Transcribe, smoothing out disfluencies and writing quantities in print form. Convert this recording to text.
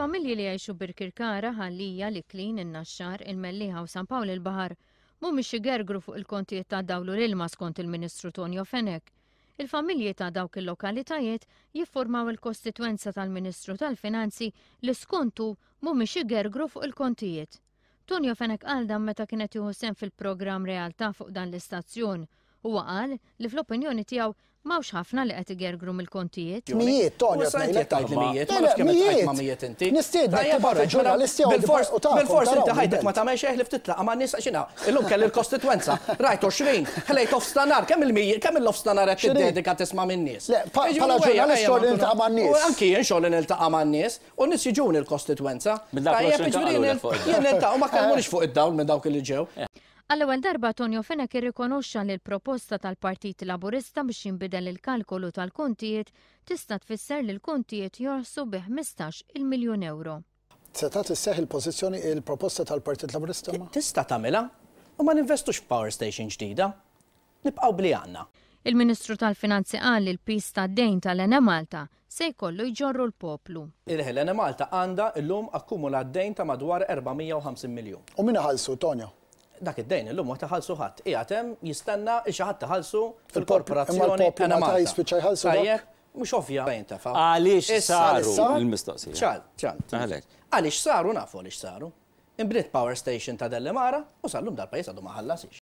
Il-familji li jgħixu bir-Kirkara, Ħallija, Liklin, in-Naxxar, il-Melliħa u San Pawl il-Baħar mhumiex igergru fuq il-kontijiet ta' dawlu l-ilma skont il-Ministru Tonio Fenek. Il-familji ta' dawk il-lokalitajiet jiffurmaw il-kostitwenza tal-Ministru tal-Finanzi li skontu mhumiex igergru fuq il-kontijiet. Tonio Fenek qal dan meta kienet jieħu sehem fil-programm Realtà fuq dan l-istazzjon. Huwa qal li fl-opinjoni tiegħu m'hawnx ħafna li qed igergru mill-kontijiet. Mijiet, Tonio, Bil-fors inti ħajtek ma tagħmel xejn li ftitlaqa ma' nies x'inha. Illum kelli l-kostituenza, rajt 20, ħlejt ofstanar, kemm il-mijiet, kemm l-ofstanar qed tiddedika tisma' min-nies. Bħala ġurnalist xogħol niltaqa' man-nies. U anki jien xogħol niltaqa' man-nies u nies jiġuni l-kostituenza. Jien niltaqgħu ma kellmux fuq id-dawl minn dawk li ġew. Għall-ewwel darba Tonio Fenek irrikonoxxa li l-proposta tal-Partit Laburista biex jinbidel il-kalkolu tal-kontijiet tista' tfisser li l-kontijiet jorsu bi 15 miljun euro. Seta' tisseħ il-pożizzjoni il-proposta tal-Partit Laburista ma? Tista' tagħmilha u ma ninvestux f'power station ġdida. Nibqgħu bli għandna. Il-Ministru tal-Finanzi qal li l-pis tad-dejn tal-Ena Malta se jkollu jġorru l-poplu. Il-Ena Malta għandha llum akkumulat dejn ta' madwar 450 miljun. U min ħallsu, Tonio? Dak id-dejn illum ma taħallsu ħadd. Qiegħed hemm jistenna xi ħadd taħallsu fil-korporazzjoni Ena Malta. Mhux ovvja bejn tafa'. Għaliex saru l-mistoqsija? ċal. Għaliex saru nafu għaliex saru. Inbniet power station ta' Dellemara u sallum dal-pajjiż għadu ma ħallasix.